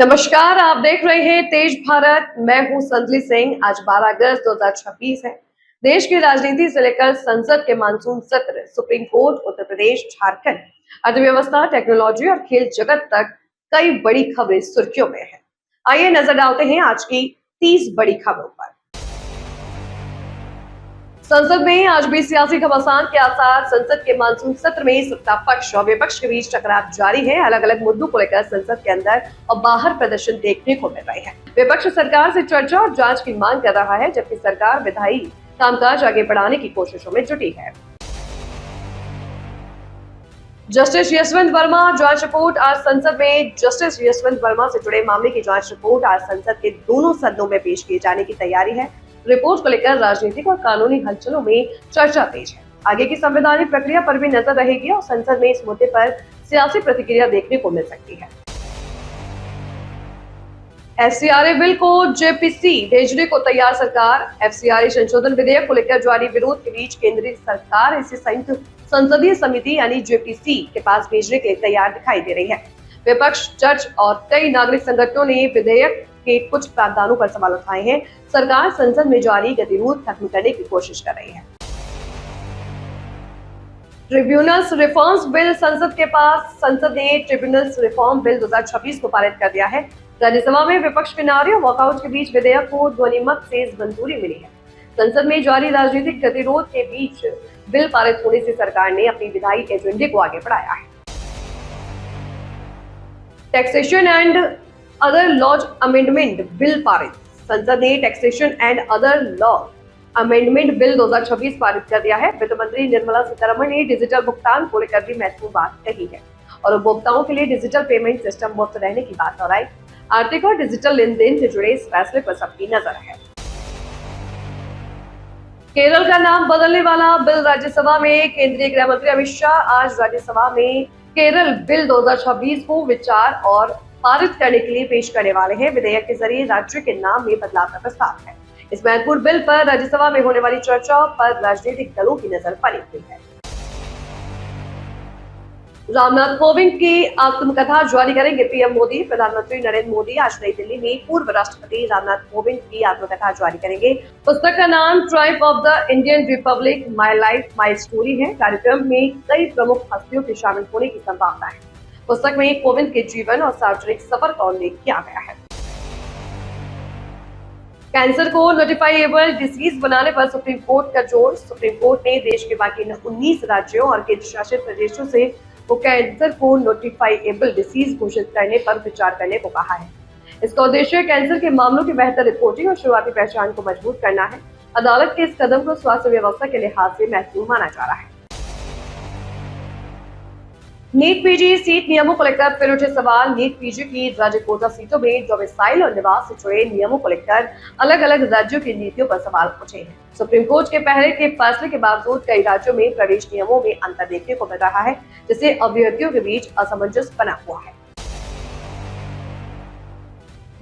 नमस्कार, आप देख रहे हैं तेज भारत। मैं हूं संदली सिंह। आज 12 अगस्त 2026 है। देश की राजनीति से लेकर संसद के मानसून सत्र, सुप्रीम कोर्ट, उत्तर प्रदेश, झारखंड, अर्थव्यवस्था, टेक्नोलॉजी और खेल जगत तक कई बड़ी खबरें सुर्खियों में है। आइए नजर डालते हैं आज की 30 बड़ी खबरों पर। संसद में आज भी सियासी घमासान के आसार। संसद के मानसून सत्र में सत्ता पक्ष और विपक्ष के बीच टकराव जारी है। अलग अलग मुद्दों को लेकर संसद के अंदर और बाहर प्रदर्शन देखने को मिल रहे हैं। विपक्ष सरकार से चर्चा और जांच की मांग कर रहा है, जबकि सरकार विधायी कामकाज आगे बढ़ाने की कोशिशों में जुटी है। जस्टिस यशवंत वर्मा जांच रिपोर्ट आज संसद में। जस्टिस यशवंत वर्मा से जुड़े मामले की जांच रिपोर्ट आज संसद के दोनों सदनों में पेश किए जाने की तैयारी है। रिपोर्ट को लेकर राजनीतिक और कानूनी हलचलों में चर्चा तेज है। आगे की संवैधानिक प्रक्रिया पर भी नजर रहेगी और संसद में इस मुद्दे पर सियासी प्रतिक्रिया देखने को मिल सकती है। एफसीआरए बिल को जेपीसी भेजने को तैयार सरकार। एफसीआरए संशोधन विधेयक को लेकर जारी विरोध के बीच केंद्रीय सरकार इसे संयुक्त संसदीय समिति यानी जेपीसी के पास भेजने के लिए तैयार दिखाई दे रही है। विपक्ष, जज और कई नागरिक संगठनों ने विधेयक के कुछ प्रावधानों पर सवाल उठाए हैं। सरकार संसद में जारी गतिरोध खत्म करने की कोशिश कर रही है। ट्रिब्यूनल्स रिफॉर्म्स बिल संसद के पास। संसद ने ट्रिब्यूनल्स रिफॉर्म बिल 2026 को पारित कर दिया है। राज्यसभा में विपक्ष के नारे और वॉकआउट के बीच विधेयक को ध्वनिमत से मंजूरी मिली है। संसद में जारी राजनीतिक गतिरोध के बीच बिल पारित होने से सरकार ने अपनी विधायी एजेंडे को आगे बढ़ाया है। Taxation and other laws amendment bill पारित। संसद ने taxation and other law amendment bill 2026 पारित कर दिया है। वित्त मंत्री निर्मला सीतारमण ने डिजिटल भुगतान को लेकर भी महत्वपूर्ण बात कही है और उपभोक्ताओं के लिए डिजिटल पेमेंट सिस्टम मुफ्त रहने की बात दोहराई। आर्थिक और डिजिटल लेन देन से जुड़े इस फैसले पर सबकी नजर है। केरल का नाम बदलने वाला बिल राज्यसभा में। केंद्रीय गृह मंत्री अमित शाह आज राज्यसभा में केरल बिल 2026 को विचार और पारित करने के लिए पेश करने वाले हैं। विधेयक के जरिए राज्य के नाम में बदलाव का प्रस्ताव है। इस महत्वपूर्ण बिल पर राज्यसभा में होने वाली चर्चा पर राजनीतिक दलों की नजर बनी हुई है। रामनाथ कोविंद की आत्मकथा जारी करेंगे पीएम मोदी। प्रधानमंत्री नरेंद्र मोदी आज नई दिल्ली में पूर्व राष्ट्रपति रामनाथ कोविंद की आत्मकथा जारी करेंगे। पुस्तक का नाम Triumph of the Indian Republic, my life my story है। कार्यक्रम में कई प्रमुख हस्तियों के शामिल होने की संभावना है। पुस्तक में कोविंद के जीवन और सार्वजनिक सफर का उल्लेख किया गया है। कैंसर को नोटिफाइएबल डिसीज बनाने पर सुप्रीम कोर्ट का जोर। सुप्रीम कोर्ट ने देश के बाकी 19 राज्यों और केंद्र शासित प्रदेशों से वो कैंसर को नोटिफाइएबल डिसीज घोषित करने पर विचार करने को कहा है। इसका उद्देश्य कैंसर के मामलों की बेहतर रिपोर्टिंग और शुरुआती पहचान को मजबूत करना है। अदालत के इस कदम को स्वास्थ्य व्यवस्था के लिहाज से महत्वपूर्ण माना जा रहा है। नीट पीजी सीट नियमों को लेकर फिर उठे सवाल। नीट पीजी की राज्य कोटा सीटों में डोमिसाइल और निवास से जुड़े नियमों को लेकर अलग अलग राज्यों की नीतियों पर सवाल उठे हैं। सुप्रीम कोर्ट के पहले के फैसले के बावजूद कई राज्यों में प्रवेश नियमों में अंतर देखने को मिल रहा है, जिससे अभ्यर्थियों के बीच असमंजस बना हुआ है।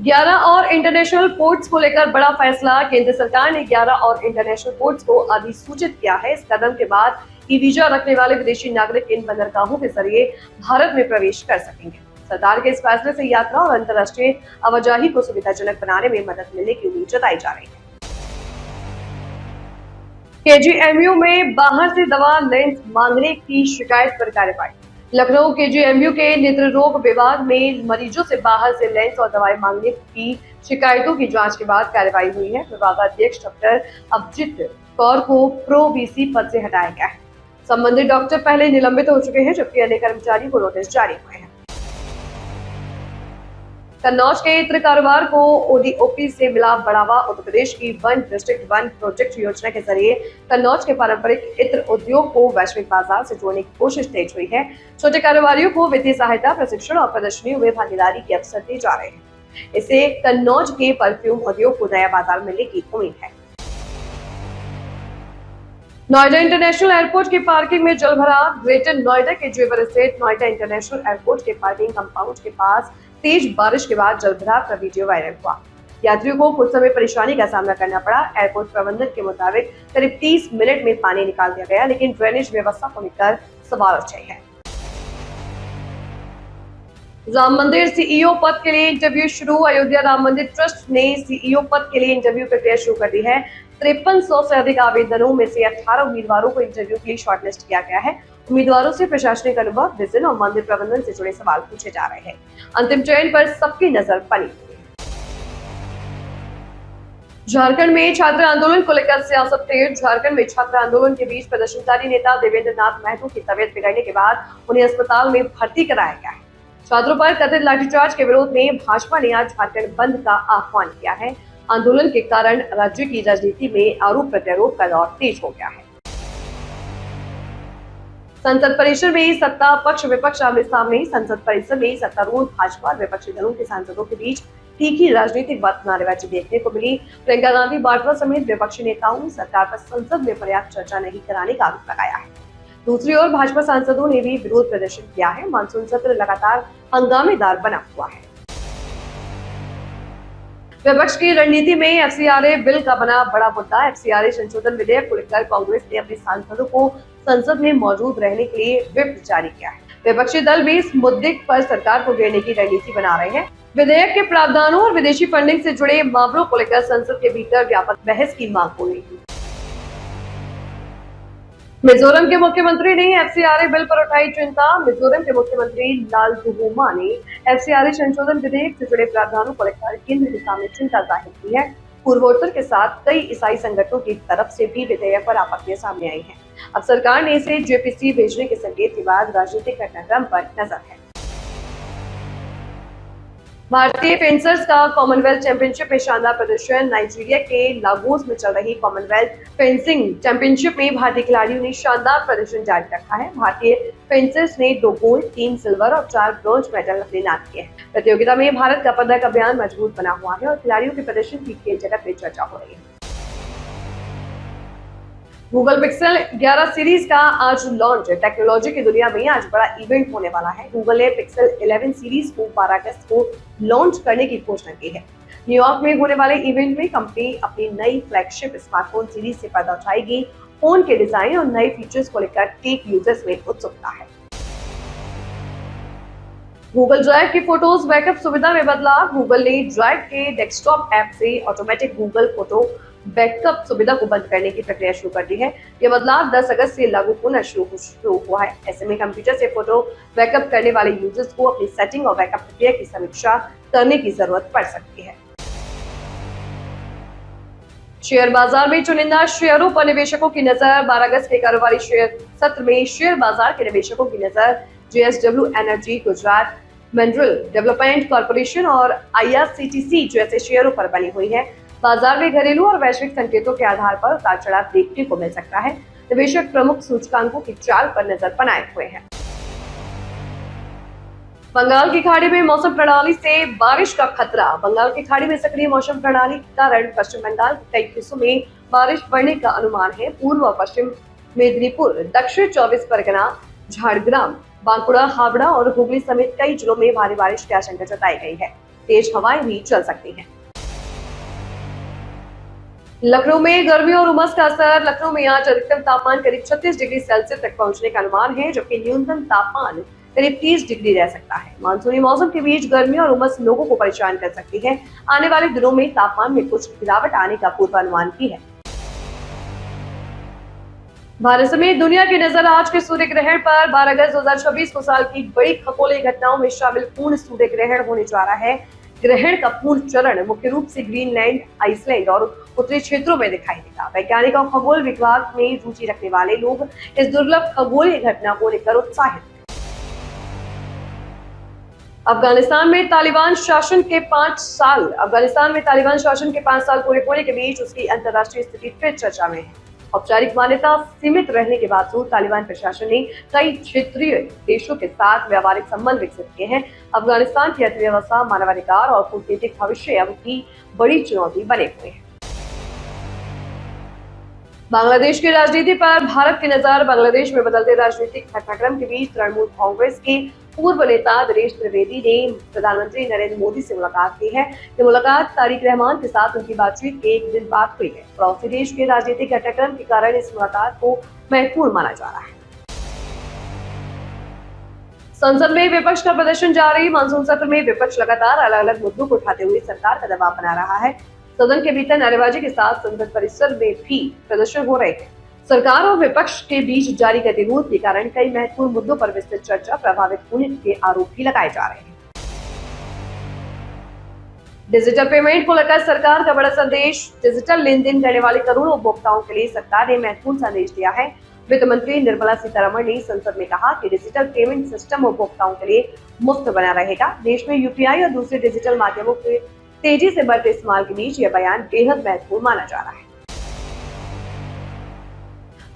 11 और इंटरनेशनल पोर्ट्स को लेकर बड़ा फैसला। केंद्र सरकार ने 11 और इंटरनेशनल पोर्ट्स को अधिसूचित किया है। इस कदम के बाद ई वीजा रखने वाले विदेशी नागरिक इन बंदरगाहों के जरिए भारत में प्रवेश कर सकेंगे। सरकार के इस फैसले से यात्रा और अंतर्राष्ट्रीय आवाजाही को सुविधाजनक बनाने में मदद मिलने की उम्मीद जताई जा रही है। केजीएमयू में बाहर से दवा लेंस मांगने की शिकायत पर कार्रवाई। लखनऊ केजीएमयू के नेत्र रोग विभाग में मरीजों से बाहर से लेंस और दवाएं मांगने की शिकायतों की जांच के बाद कार्रवाई हुई है। विभागाध्यक्ष डॉक्टर अभिजीत कौर को प्रो वीसी पद से हटाया गया है। संबंधित डॉक्टर पहले निलंबित हो चुके हैं, जबकि अन्य कर्मचारियों को नोटिस जारी हुए हैं। कन्नौज के इत्र कारोबार को ओडीओपी से मिला बढ़ावा। उत्तर प्रदेश की वन डिस्ट्रिक्ट वन प्रोजेक्ट योजना के जरिए कन्नौज के पारंपरिक इत्र उद्योग को वैश्विक बाजार से जोड़ने की कोशिश तेज हुई है। छोटे कारोबारियों को वित्तीय सहायता, प्रशिक्षण और प्रदर्शनियों में भागीदारी के अवसर दिए जा रहे हैं। इससे कन्नौज के परफ्यूम उद्योग को नया बाजार मिलने की उम्मीद है। नोएडा इंटरनेशनल एयरपोर्ट की पार्किंग में जलभराव। ग्रेटर नोएडा के जेवर स्टेट नोएडा इंटरनेशनल एयरपोर्ट के पार्किंग कंपाउंड के पास तेज बारिश के बाद जलभराव का वीडियो वायरल हुआ। यात्रियों को कुछ समय परेशानी का सामना करना पड़ा। एयरपोर्ट प्रबंधन के मुताबिक करीब 30 मिनट में पानी निकाल दिया गया, लेकिन ड्रेनेज व्यवस्था को लेकर सवाल उठे हैं। राम मंदिर सीईओ पद के लिए इंटरव्यू शुरू। अयोध्या राम मंदिर ट्रस्ट ने सीईओ पद के लिए इंटरव्यू प्रक्रिया शुरू कर दी है। 5300 से अधिक आवेदनों में से 18 उम्मीदवारों को इंटरव्यू के लिए शॉर्टलिस्ट किया गया है। उम्मीदवारों से प्रशासनिक अनुभव, विजन और मंदिर प्रबंधन से जुड़े सवाल पूछे जा रहे हैं। अंतिम चयन पर सबकी नजर बनी हुई है। झारखंड में छात्र आंदोलन को लेकर सियासत तेज। झारखंड में छात्र आंदोलन के बीच प्रदर्शनकारी नेता देवेंद्र नाथ महतो की तबीयत बिगड़ने के बाद उन्हें अस्पताल में भर्ती कराया गया है। छात्रों पर कथित लाठीचार्ज के विरोध में भाजपा ने आज झारखंड बंद का आह्वान किया है। आंदोलन के कारण राज्य की राजनीति में आरोप प्रत्यारोप का दौर तेज हो गया है। संसद परिसर में सत्ता पक्ष विपक्ष आमने सामने। संसद परिसर में सत्तारूढ़ भाजपा और विपक्षी दलों के सांसदों के बीच तीखी राजनीतिक नारेबाजी देखने को मिली। प्रियंका गांधी वाड्रा समेत विपक्षी नेताओं ने सरकार पर संसद में पर्याप्त चर्चा नहीं कराने का आरोप लगाया है। दूसरी ओर भाजपा सांसदों ने भी विरोध प्रदर्शन किया है। मानसून सत्र लगातार हंगामेदार बना हुआ है। विपक्ष की रणनीति में एफसीआरए बिल का बना बड़ा मुद्दा। एफसीआरए संशोधन विधेयक को लेकर कांग्रेस ने अपने सांसदों को संसद में मौजूद रहने के लिए व्हिप जारी किया है। विपक्षी दल भी इस मुद्दे पर सरकार को घेरने की रणनीति बना रहे हैं। विधेयक के प्रावधानों और विदेशी फंडिंग से जुड़े मामलों को लेकर संसद के भीतर व्यापक बहस की मांग हो रही है। मिजोरम के मुख्यमंत्री ने एफसीआरए बिल पर उठाई चिंता। मिजोरम के मुख्यमंत्री लालधुमा ने एफसीआरए संशोधन विधेयक से जुड़े प्रावधानों को लेकर केंद्र के सामने चिंता जाहिर की है। पूर्वोत्तर के साथ कई ईसाई संगठनों की तरफ से भी विधेयक पर आपत्तियां सामने आई हैं। अब सरकार ने इसे जेपीसी भेजने के संकेत के बाद राजनीतिक घटनाक्रम पर नजर है। भारतीय फेंसर्स का कॉमनवेल्थ चैंपियनशिप में शानदार प्रदर्शन। नाइजीरिया के लागोस में चल रही कॉमनवेल्थ फेंसिंग चैंपियनशिप में भारतीय खिलाड़ियों ने शानदार प्रदर्शन जारी रखा है। भारतीय फेंसर्स ने 2 गोल्ड, 3 सिल्वर और 4 ब्रॉन्ज मेडल अपने नाम किए हैं। प्रतियोगिता में भारत का पदक अभियान मजबूत बना हुआ है और खिलाड़ियों के प्रदर्शन की खेल जगत में चर्चा हो रही है। गूगल पिक्सल 11 सीरीज का आज लॉन्च। टेक्नोलॉजी की दुनिया में आज बड़ा इवेंट होने वाला है। गूगल ने पिक्सल 11 सीरीज को 12 अगस्त को लॉन्च करने की घोषणा की है। न्यूयॉर्क में होने वाले इवेंट में कंपनी अपनी नई फ्लैगशिप स्मार्टफोन सीरीज से पर्दा उठाएगी। फोन के डिजाइन और नए फीचर्स को लेकर टेक यूजर्स में उत्सुकता है। गूगल ड्राइव की फोटोज बैकअप सुविधा में बदलाव। गूगल ने ड्राइव के डेस्कटॉप ऐप से ऑटोमेटिक गूगल फोटो बैकअप सुविधा को बंद करने की प्रक्रिया शुरू कर दी है। यह बदलाव 10 अगस्त से लागू होना शुरू हुआ है। ऐसे में कंप्यूटर से फोटो बैकअप करने वाले यूजर्स को अपनी सेटिंग और बैकअप प्रक्रिया की समीक्षा करने की जरूरत पड़ सकती है। शेयर बाजार में चुनिंदा शेयरों पर निवेशकों की नजर। 12 अगस्त के कारोबारी शेयर सत्र में शेयर बाजार के निवेशकों की नजर JSW energy, Gujarat mineral development corporation और आईआरसीटीसी जैसे शेयरों पर बनी हुई है। बाजार में घरेलू और वैश्विक संकेतों के आधार पर उतार चढ़ाव देखने को मिल सकता है। निवेशक प्रमुख सूचकांकों की चाल पर नजर बनाए हुए हैं। बंगाल की खाड़ी में मौसम प्रणाली से बारिश का खतरा। बंगाल की खाड़ी में सक्रिय मौसम प्रणाली के कारण पश्चिम बंगाल के कई हिस्सों में बारिश बढ़ने का अनुमान है। पूर्व और पश्चिम मेदिनीपुर, दक्षिण 24 परगना, झारग्राम, बांकुड़ा, हावड़ा और हुगली समेत कई जिलों में भारी बारिश की आशंका जताई गई है। तेज हवाएं भी चल सकती हैं। लखनऊ में गर्मी और उमस का असर। लखनऊ में आज अधिकतम तापमान करीब 36 डिग्री सेल्सियस तक पहुंचने का अनुमान है, जबकि न्यूनतम तापमान करीब 30 डिग्री रह सकता है। मानसूनी मौसम के बीच गर्मी और उमस लोगों को परेशान कर सकती है। आने वाले दिनों में तापमान में कुछ गिरावट आने का पूर्वानुमान भी है। भारत समेत दुनिया की नजर आज के सूर्य ग्रहण पर। 12 अगस्त 2026 को साल की बड़ी खगोलीय घटनाओं में शामिल पूर्ण सूर्य ग्रहण होने जा रहा है। ग्रहण का पूर्ण चरण मुख्य रूप से ग्रीनलैंड, आइसलैंड और उत्तरी क्षेत्रों में दिखाई देगा। वैज्ञानिक और खगोल विभाग में रुचि रखने वाले लोग इस दुर्लभ खगोलीय घटना को लेकर उत्साहित हैं। अफगानिस्तान में तालिबान शासन के 5 साल। अफगानिस्तान में तालिबान शासन के 5 साल पूरे होने के बीच उसकी अंतर्राष्ट्रीय स्थिति फिर चर्चा में है। औपचारिक मान्यता सीमित रहने के बावजूद तालिबान प्रशासन ने कई क्षेत्रीय देशों के साथ व्यापारिक संबंध विकसित किए हैं। अफगानिस्तान की अर्थव्यवस्था, मानवाधिकार और कूटनीतिक भविष्य अब की बड़ी चुनौती बने हुए हैं। बांग्लादेश की राजनीति पर भारत की नजर। बांग्लादेश में बदलते राजनीतिक घटनाक्रम के बीच तृणमूल कांग्रेस के पूर्व नेता दिनेश त्रिवेदी ने प्रधानमंत्री नरेंद्र मोदी से मुलाकात की है। ये मुलाकात तारिक रहमान के साथ उनकी बातचीत के एक दिन बाद हुई है। पड़ोसी देश के राजनीतिक घटनाक्रम के कारण इस मुलाकात को महत्वपूर्ण माना जा रहा है। संसद में विपक्ष का प्रदर्शन जारी। मानसून सत्र में विपक्ष लगातार अलग अलग मुद्दों को उठाते हुए सरकार का दबाव बना रहा है। सदन के भीतर नारेबाजी के साथ संसद परिसर में भी प्रदर्शन हो रहे हैं। सरकार और विपक्ष के बीच जारी गतिरोध के कारण कई महत्वपूर्ण मुद्दों पर विस्तृत चर्चा प्रभावित होने के आरोप भी लगाए जा रहे हैं। डिजिटल पेमेंट को लेकर सरकार का बड़ा संदेश। डिजिटल लेन देन करने वाले करोड़ों उपभोक्ताओं के लिए सरकार ने महत्वपूर्ण संदेश दिया है। वित्त मंत्री निर्मला सीतारमण ने संसद में कहा कि डिजिटल पेमेंट सिस्टम उपभोक्ताओं के लिए मुफ्त बना रहेगा। देश में यूपीआई और दूसरे डिजिटल माध्यमों के तेजी से बढ़ते इस्तेमाल के बीच यह बयान बेहद महत्वपूर्ण माना जा रहा है।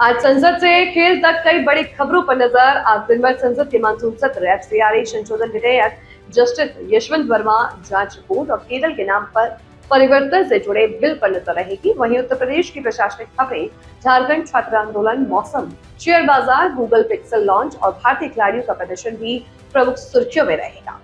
आज संसद से खेल तक कई बड़ी खबरों पर नजर। आज दिन भर संसद के मानसून सत्र, एफसीआरए संशोधन विधेयक, जस्टिस यशवंत वर्मा जांच रिपोर्ट और केरल के नाम पर परिवर्तन से जुड़े बिल पर नजर रहेगी। वहीं उत्तर प्रदेश की प्रशासनिक खबरें, झारखंड छात्र आंदोलन, मौसम, शेयर बाजार, गूगल पिक्सल लॉन्च और भारतीय खिलाड़ियों का प्रदर्शन भी प्रमुख सुर्खियों में रहेगा।